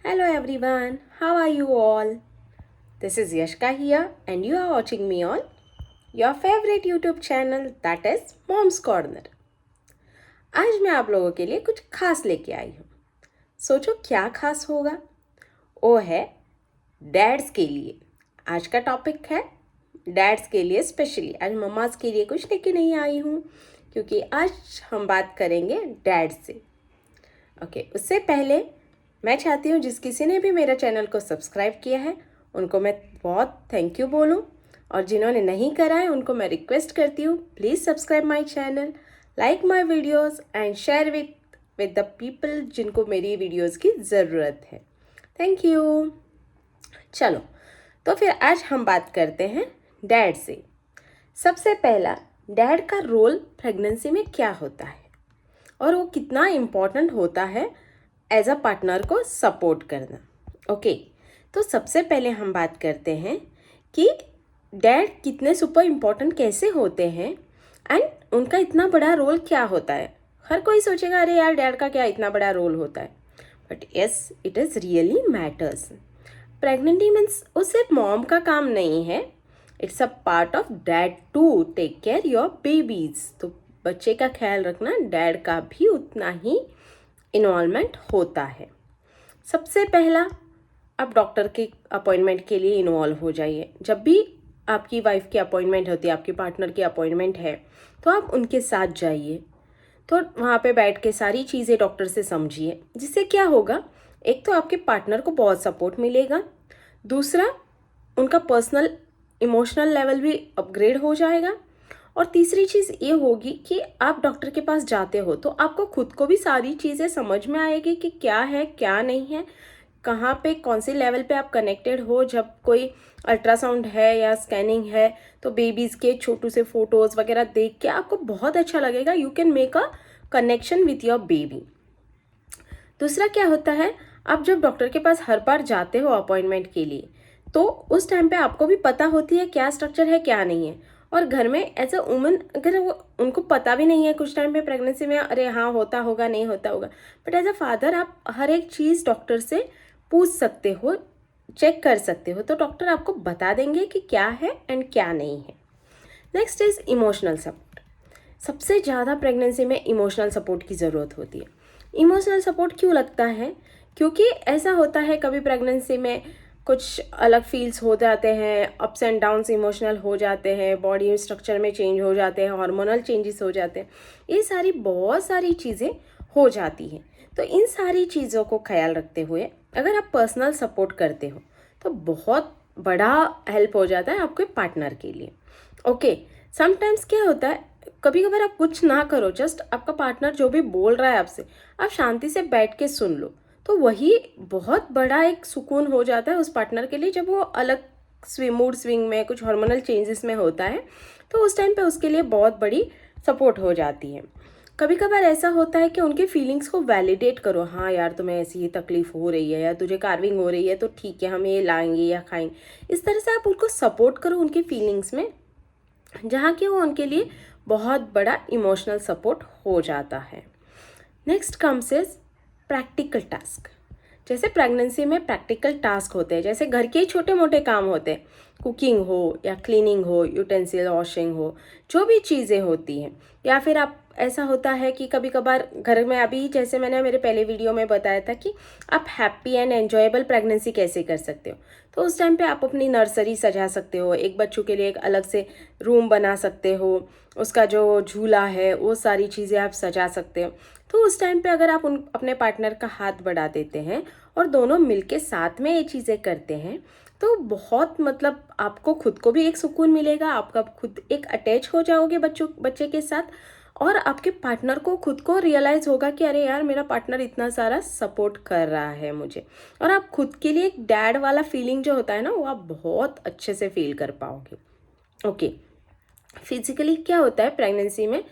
Hello everyone, how are you all? This is Yashka here and you are watching me on your favorite YouTube channel that is Mom's Corner. आज मैं आप लोगों के लिए कुछ खास लेके आई हूँ। सोचो क्या खास होगा? वो है डैड्स के लिए। आज का टॉपिक है डैड्स के लिए स्पेशली। आज मम्माज के लिए कुछ लेके नहीं आई हूँ क्योंकि आज हम बात करेंगे डैड से। ओके, उससे पहले मैं चाहती हूँ जिस किसी ने भी मेरा चैनल को सब्सक्राइब किया है उनको मैं बहुत थैंक यू बोलूँ, और जिन्होंने नहीं करा है उनको मैं रिक्वेस्ट करती हूँ please subscribe my channel, like my videos and share with the people जिनको मेरी वीडियोस की ज़रूरत है। Thank you. चलो तो फिर आज हम बात करते हैं डैड से। सबसे पहला, डैड का रोल प्रेगनेंसी में क्या होता है और वो कितना इम्पोर्टेंट होता है एज अ पार्टनर को सपोर्ट करना। ओके, तो सबसे पहले हम बात करते हैं कि डैड कितने सुपर इम्पोर्टेंट कैसे होते हैं एंड उनका इतना बड़ा रोल क्या होता है। हर कोई सोचेगा अरे यार डैड का क्या इतना बड़ा रोल होता है, but yes it is really matters. Pregnancy means वो सिर्फ मॉम का काम नहीं है, it's a part of dad to take care your babies. तो बच्चे का ख्याल रखना डैड का भी उतना ही इन्वॉल्वमेंट होता है। सबसे पहला, आप डॉक्टर के अपॉइंटमेंट के लिए इन्वॉल्व हो जाइए। जब भी आपकी वाइफ की अपॉइंटमेंट होती है, आपकी पार्टनर की अपॉइंटमेंट है, तो आप उनके साथ जाइए। तो वहाँ पे बैठ के सारी चीज़ें डॉक्टर से समझिए, जिससे क्या होगा, एक तो आपके पार्टनर को बहुत सपोर्ट मिलेगा, दूसरा उनका पर्सनल इमोशनल लेवल भी अपग्रेड हो जाएगा, और तीसरी चीज़ ये होगी कि आप डॉक्टर के पास जाते हो तो आपको खुद को भी सारी चीज़ें समझ में आएगी कि क्या है क्या नहीं है, कहाँ पे कौन सी लेवल पे आप कनेक्टेड हो। जब कोई अल्ट्रासाउंड है या स्कैनिंग है तो बेबीज़ के छोटू से फ़ोटोज़ वगैरह देख के आपको बहुत अच्छा लगेगा, you can make a connection with your baby. दूसरा क्या होता है, आप जब डॉक्टर के पास हर बार जाते हो अपॉइंटमेंट के लिए तो उस टाइम पे आपको भी पता होती है क्या स्ट्रक्चर है क्या नहीं है। और घर में एज अ वुमन अगर वो उनको पता भी नहीं है कुछ टाइम पे प्रेगनेंसी में, अरे हाँ होता होगा नहीं होता होगा, बट एज अ फादर आप हर एक चीज़ डॉक्टर से पूछ सकते हो, चेक कर सकते हो, तो डॉक्टर आपको बता देंगे कि क्या है एंड क्या नहीं है। Next is emotional support. सबसे ज़्यादा प्रेगनेंसी में इमोशनल सपोर्ट की ज़रूरत होती है। इमोशनल सपोर्ट क्यों लगता है, क्योंकि ऐसा होता है कभी प्रेगनेंसी में कुछ अलग फील्स हो जाते हैं, अप्स एंड डाउन्स इमोशनल हो जाते हैं, बॉडी स्ट्रक्चर में चेंज हो जाते हैं, हार्मोनल चेंजेस हो जाते हैं, ये सारी बहुत सारी चीज़ें हो जाती हैं। तो इन सारी चीज़ों को ख्याल रखते हुए अगर आप पर्सनल सपोर्ट करते हो तो बहुत बड़ा हेल्प हो जाता है आपके पार्टनर के लिए। ओके, समटाइम्स क्या होता है, कभी कभार आप कुछ ना करो, जस्ट आपका पार्टनर जो भी बोल रहा है आपसे आप शांति से बैठ के सुन लो, तो वही बहुत बड़ा एक सुकून हो जाता है उस पार्टनर के लिए। जब वो अलग मूड स्विंग में कुछ हार्मोनल चेंजेस में होता है तो उस टाइम पे उसके लिए बहुत बड़ी सपोर्ट हो जाती है। कभी कभार ऐसा होता है कि उनके फीलिंग्स को वैलिडेट करो, हाँ यार तुम्हें ऐसी ये तकलीफ हो रही है या तुझे कार्विंग हो रही है तो ठीक है हम ये लाएंगे या खाएंगे। इस तरह से आप उनको सपोर्ट करो उनकी फीलिंग्स में, जहाँ कि वो उनके लिए बहुत बड़ा इमोशनल सपोर्ट हो जाता है। Next comes is practical task. जैसे प्रेगनेंसी में प्रैक्टिकल टास्क होते हैं, जैसे घर के ही छोटे मोटे काम होते हैं, कुकिंग हो या क्लीनिंग हो, यूटेंसिल वॉशिंग हो, जो भी चीज़ें होती हैं। या फिर आप ऐसा होता है कि कभी कभार घर में, अभी जैसे मैंने मेरे पहले वीडियो में बताया था कि आप हैप्पी एंड एन्जॉयबल प्रेगनेंसी कैसे कर सकते हो, तो उस टाइम पे आप अपनी नर्सरी सजा सकते हो, एक बच्चों के लिए एक अलग से रूम बना सकते हो, उसका जो झूला है वो सारी चीज़ें आप सजा सकते हो। तो उस टाइम पे अगर आप उन अपने पार्टनर का हाथ बढ़ा देते हैं और दोनों मिलके साथ में ये चीज़ें करते हैं तो बहुत मतलब आपको खुद को भी एक सुकून मिलेगा, आपका खुद एक अटैच हो जाओगे बच्चे के साथ, और आपके पार्टनर को खुद को रियलाइज़ होगा कि अरे यार मेरा पार्टनर इतना सारा सपोर्ट कर रहा है मुझे, और आप खुद के लिए एक डैड वाला फीलिंग जो होता है ना वो आप बहुत अच्छे से फील कर पाओगे। ओके, फिजिकली क्या होता है प्रेगनेंसी में,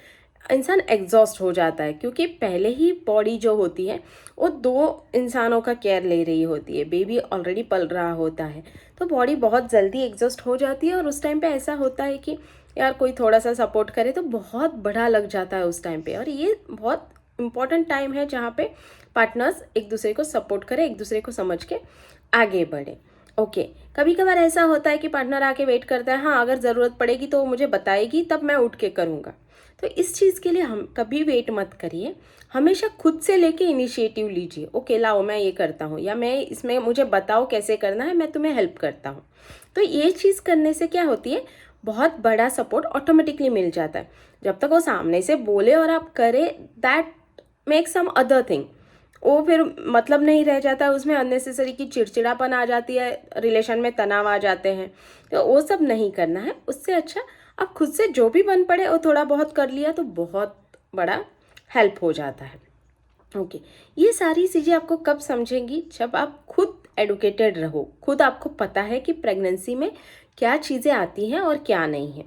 इंसान एग्जॉस्ट हो जाता है क्योंकि पहले ही बॉडी जो होती है वो दो इंसानों का केयर ले रही होती है, बेबी ऑलरेडी पल रहा होता है, तो बॉडी बहुत जल्दी एग्जॉस्ट हो जाती है। और उस टाइम पे ऐसा होता है कि यार कोई थोड़ा सा सपोर्ट करे तो बहुत बड़ा लग जाता है उस टाइम पे, और ये बहुत इम्पॉर्टेंट टाइम है जहाँ पे पार्टनर्स एक दूसरे को सपोर्ट करें, एक दूसरे को समझ के आगे बढ़े। ओके, कभी कभार ऐसा होता है कि पार्टनर आके वेट करता है, हाँ अगर ज़रूरत पड़ेगी तो वो मुझे बताएगी तब मैं उठ के करूँगा। तो इस चीज़ के लिए हम कभी वेट मत करिए, हमेशा खुद से लेके इनिशिएटिव लीजिए। ओके लाओ मैं ये करता हूँ, या मैं इसमें मुझे बताओ कैसे करना है, मैं तुम्हें हेल्प करता हूँ। तो ये चीज़ करने से क्या होती है, बहुत बड़ा सपोर्ट ऑटोमेटिकली मिल जाता है। जब तक वो सामने से बोले और आप करें, that make some other thing, वो फिर मतलब नहीं रह जाता, उसमें अननेसेसरी की चिड़चिड़ापन आ जाती है, रिलेशन में तनाव आ जाते हैं। तो वो सब नहीं करना है। उससे अच्छा आप खुद से जो भी बन पड़े वो थोड़ा बहुत कर लिया तो बहुत बड़ा हेल्प हो जाता है। ओके, ये सारी चीज़ें आपको कब समझेंगी, जब आप खुद एडुकेटेड रहो, खुद आपको पता है कि प्रेगनेंसी में क्या चीज़ें आती हैं और क्या नहीं है,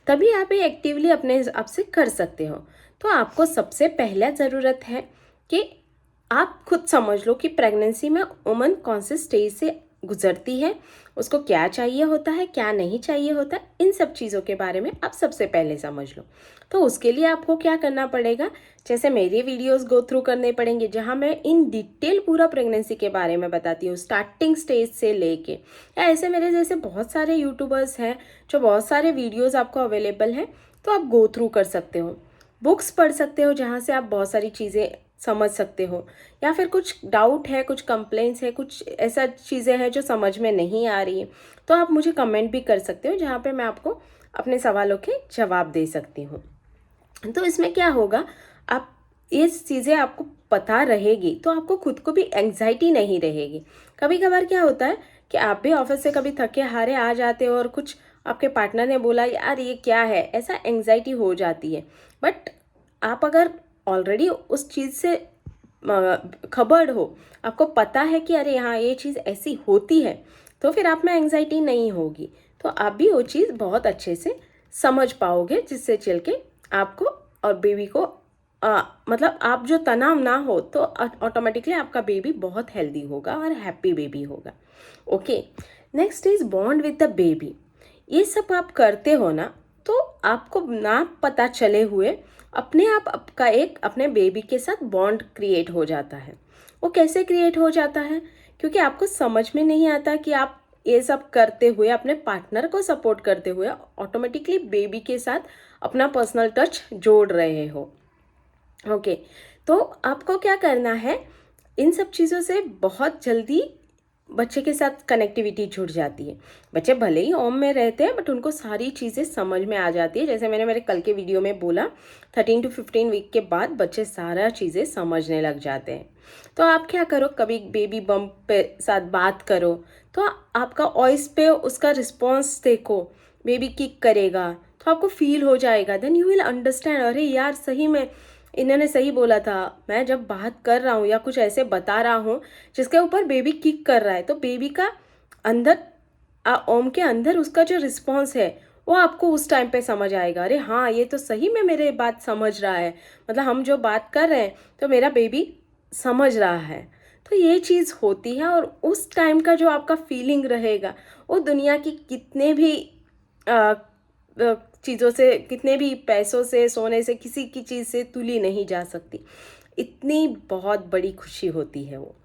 तभी आप ये एक्टिवली अपने हिसाब से कर सकते हो। तो आपको सबसे पहला ज़रूरत है कि आप खुद समझ लो कि प्रेगनेंसी में वुमन कौन से स्टेज से गुजरती है, उसको क्या चाहिए होता है, क्या नहीं चाहिए होता, इन सब चीज़ों के बारे में आप सबसे पहले समझ लो। तो उसके लिए आपको क्या करना पड़ेगा, जैसे मेरे वीडियोस गो थ्रू करने पड़ेंगे, जहाँ मैं इन डिटेल पूरा प्रेगनेंसी के बारे में बताती हूँ, स्टार्टिंग स्टेज से लेके। या ऐसे मेरे जैसे बहुत सारे यूट्यूबर्स हैं जो बहुत सारे वीडियोस आपको अवेलेबल हैं, तो आप गो थ्रू कर सकते हो, बुक्स पढ़ सकते हो जहाँ से आप बहुत सारी चीज़ें समझ सकते हो, या फिर कुछ डाउट है, कुछ कंप्लेंट्स है, कुछ ऐसा चीज़ें हैं जो समझ में नहीं आ रही है, तो आप मुझे कमेंट भी कर सकते हो, जहाँ पे मैं आपको अपने सवालों के जवाब दे सकती हूँ। तो इसमें क्या होगा, आप ये चीज़ें आपको पता रहेगी तो आपको खुद को भी एंग्जाइटी नहीं रहेगी। कभी कभार क्या होता है कि आप भी ऑफिस से कभी थके हारे आ जाते हो और कुछ आपके पार्टनर ने बोला यार ये क्या है, ऐसा एंग्जाइटी हो जाती है। बट आप अगर ऑलरेडी उस चीज़ से खबर हो, आपको पता है कि अरे हाँ ये चीज़ ऐसी होती है, तो फिर आप में एंग्जाइटी नहीं होगी, तो आप भी वो चीज़ बहुत अच्छे से समझ पाओगे, जिससे चल के आपको और बेबी को मतलब आप जो तनाव ना हो, तो ऑटोमेटिकली आपका बेबी बहुत हेल्दी होगा और हैप्पी बेबी होगा। Okay, next is bond with the baby. ये सब आप करते हो ना, तो आपको ना पता चले हुए अपने आप आपका एक अपने बेबी के साथ बॉन्ड क्रिएट हो जाता है। वो कैसे क्रिएट हो जाता है, क्योंकि आपको समझ में नहीं आता कि आप ये सब करते हुए अपने पार्टनर को सपोर्ट करते हुए ऑटोमेटिकली बेबी के साथ अपना पर्सनल टच जोड़ रहे हो। ओके, तो आपको क्या करना है, इन सब चीज़ों से बहुत जल्दी बच्चे के साथ कनेक्टिविटी जुड़ जाती है। बच्चे भले ही ओम में रहते हैं बट उनको सारी चीज़ें समझ में आ जाती है। जैसे मैंने मेरे कल के वीडियो में बोला, 13 to 15 वीक के बाद बच्चे सारा चीज़ें समझने लग जाते हैं। तो आप क्या करो, कभी बेबी बम्प पे साथ बात करो, तो आपका वॉइस पे उसका रिस्पॉन्स देखो, बेबी किक करेगा तो आपको फील हो जाएगा, देन यू विल अंडरस्टैंड, अरे यार सही में इन्होंने सही बोला था, मैं जब बात कर रहा हूँ या कुछ ऐसे बता रहा हूँ जिसके ऊपर बेबी किक कर रहा है, तो बेबी का अंदर ओम के अंदर उसका जो रिस्पॉन्स है वो आपको उस टाइम पे समझ आएगा, अरे हाँ ये तो सही में मेरे बात समझ रहा है, मतलब हम जो बात कर रहे हैं तो मेरा बेबी समझ रहा है। तो ये चीज़ होती है, और उस टाइम का जो आपका फीलिंग रहेगा वो दुनिया की कितने भी चीज़ों से, कितने भी पैसों से, सोने से, किसी की चीज़ से तुली नहीं जा सकती। इतनी बहुत बड़ी खुशी होती है वो।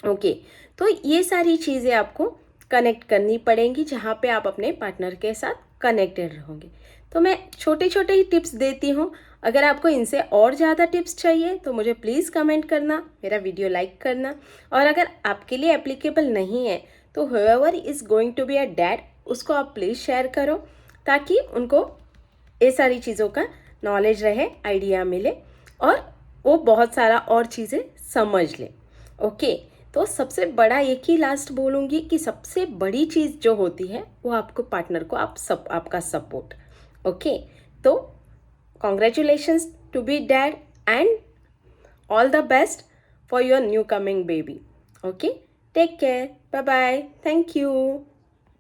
ओके, तो ये सारी चीज़ें आपको कनेक्ट करनी पड़ेंगी, जहाँ पे आप अपने पार्टनर के साथ कनेक्टेड रहोगे। तो मैं छोटे छोटे ही टिप्स देती हूँ, अगर आपको इनसे और ज़्यादा टिप्स चाहिए तो मुझे प्लीज़ कमेंट करना, मेरा वीडियो लाइक करना, और अगर आपके लिए एप्लीकेबल नहीं है तो whoever is going to be a dad, उसको आप प्लीज़ शेयर करो, ताकि उनको ये सारी चीज़ों का नॉलेज रहे, आइडिया मिले, और वो बहुत सारा और चीज़ें समझ ले। ओके, तो सबसे बड़ा एक ही लास्ट बोलूँगी कि सबसे बड़ी चीज़ जो होती है वो आपको पार्टनर को आपका सपोर्ट। ओके, तो congratulations to be dad and all the best for your new coming baby. Okay, take care, bye bye, thank you.